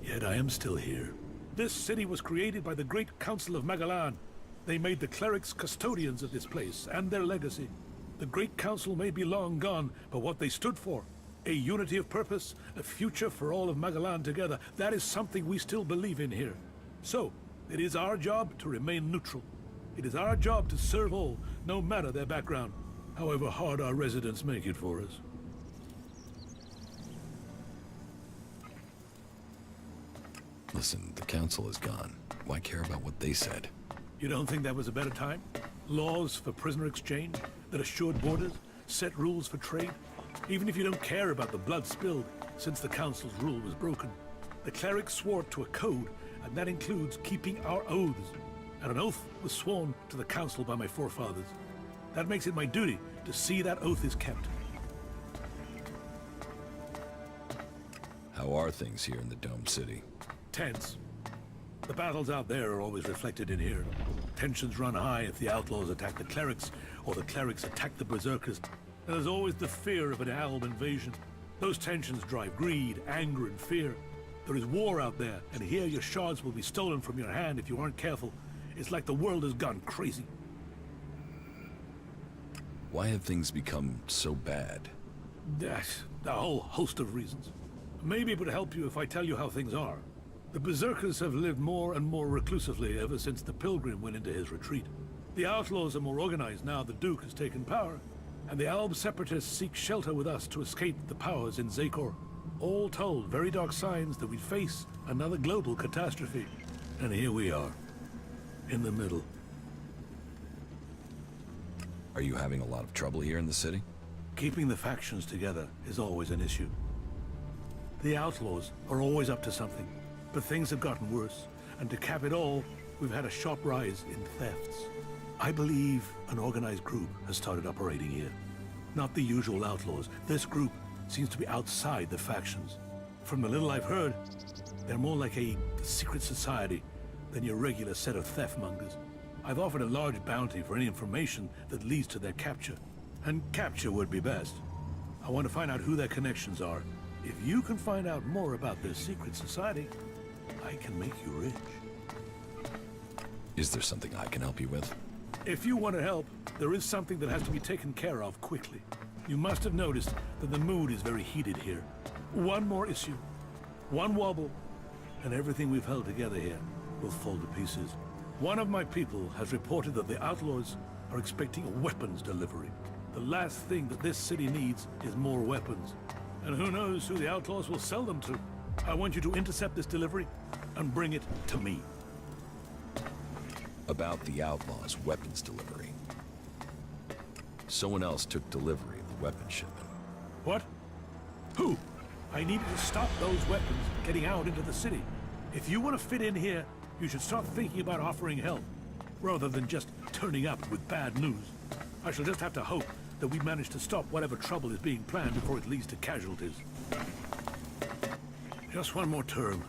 Yet I am still here. This city was created by the Great Council of Magalan. They made the clerics custodians of this place and their legacy. The Great Council may be long gone, but what they stood for, a unity of purpose, a future for all of Magalan together, that is something we still believe in here. So, it is our job to remain neutral. It is our job to serve all, no matter their background, however hard our residents make it for us. Listen, the council is gone. Why care about what they said? You don't think that was a better time? Laws for prisoner exchange, that assured borders, set rules for trade? Even if you don't care about the blood spilled since the council's rule was broken, the clerics swore to a code, and that includes keeping our oaths. And an oath was sworn to the council by my forefathers. That makes it my duty to see that oath is kept. How are things here in the Dome City? Tense. The battles out there are always reflected in here. Tensions run high if the outlaws attack the clerics, or the clerics attack the berserkers. And there's always the fear of an alb invasion. Those tensions drive greed, anger, and fear. There is war out there, and here your shards will be stolen from your hand if you aren't careful. It's like the world has gone crazy. Why have things become so bad? A whole host of reasons. Maybe it would help you if I tell you how things are. The berserkers have lived more and more reclusively ever since the pilgrim went into his retreat. The outlaws are more organized now the Duke has taken power, and the Alb separatists seek shelter with us to escape the powers in Zakor. All told, very dark signs that we face another global catastrophe. And here we are, in the middle. Are you having a lot of trouble here in the city? Keeping the factions together is always an issue. The outlaws are always up to something, but things have gotten worse, and to cap it all, we've had a sharp rise in thefts. I believe an organized group has started operating here. Not the usual outlaws. This group seems to be outside the factions. From the little I've heard, they're more like a secret society than your regular set of theft mongers. I've offered a large bounty for any information that leads to their capture. And capture would be best. I want to find out who their connections are. If you can find out more about their secret society, I can make you rich. Is there something I can help you with? If you want to help, there is something that has to be taken care of quickly. You must have noticed that the mood is very heated here. One more issue, one wobble, and everything we've held together here will fall to pieces. One of my people has reported that the outlaws are expecting a weapons delivery. The last thing that this city needs is more weapons. And who knows who the outlaws will sell them to. I want you to intercept this delivery and bring it to me. About the outlaws' weapons delivery. Someone else took delivery of the weapon shipment. What? Who? I needed to stop those weapons getting out into the city. If you want to fit in here, you should start thinking about offering help, rather than just turning up with bad news. I shall just have to hope that we manage to stop whatever trouble is being planned before it leads to casualties. Just one more term.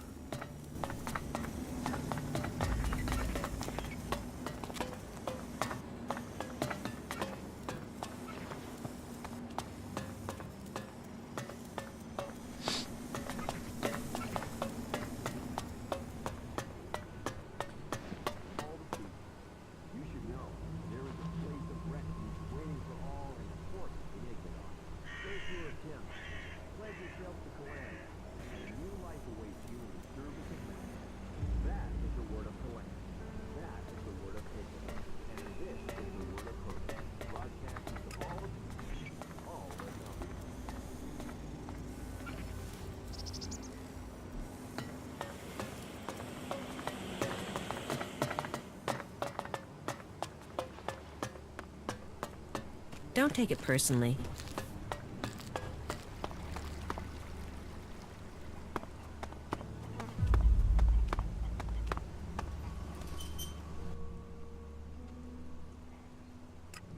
Don't take it personally.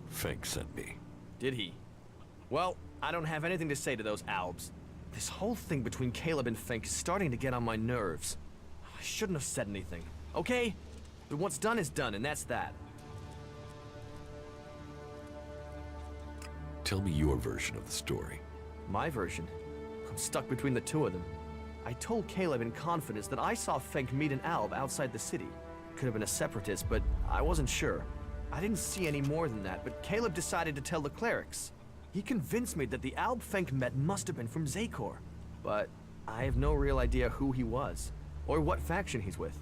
Fenk sent me. Did he? Well, I don't have anything to say to those albs. This whole thing between Caleb and Fenk is starting to get on my nerves. I shouldn't have said anything. okay? But what's done is done, and that's that. Tell me your version of the story. My version? I'm stuck between the two of them. I told Caleb in confidence that I saw Fenk meet an alb outside the city. Could have been a separatist, but I wasn't sure. I didn't see any more than that, but Caleb decided to tell the clerics. He convinced me that the alb Fenk met must have been from Zakor. But I have no real idea who he was, or what faction he's with.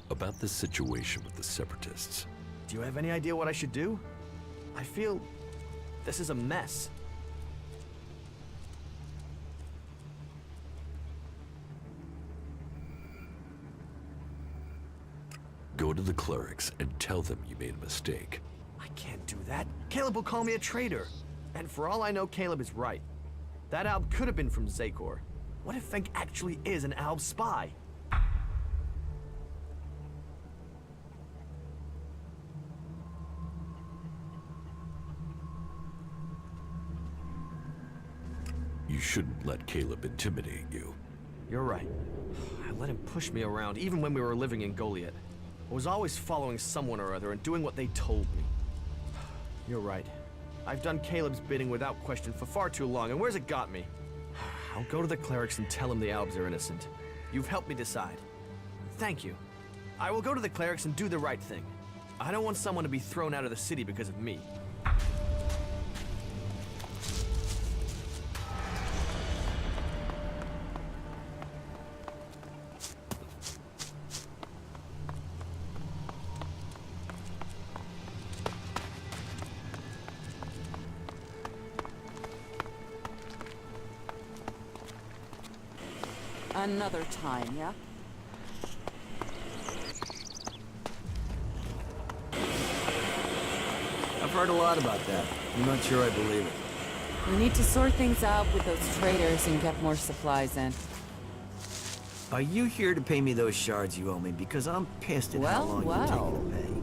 About this situation with the Separatists. Do you have any idea what I should do? I feel this is a mess. Go to the clerics and tell them you made a mistake. I can't do that. Caleb will call me a traitor. And for all I know, Caleb is right. That alb could have been from Zakor. What if Fenk actually is an alb spy? You shouldn't let Caleb intimidate you. You're right. I let him push me around even when we were living in Goliath. I was always following someone or other and doing what they told me. You're right. I've done Caleb's bidding without question for far too long, and where's it got me? I'll go to the clerics and tell them the albs are innocent. You've helped me decide. Thank you. I will go to the clerics and do the right thing. I don't want someone to be thrown out of the city because of me. Another time, yeah? I've heard a lot about that. I'm not sure I believe it. We need to sort things out with those traders and get more supplies in. Are you here to pay me those shards you owe me? Because I'm pissed at how long you're taking to pay.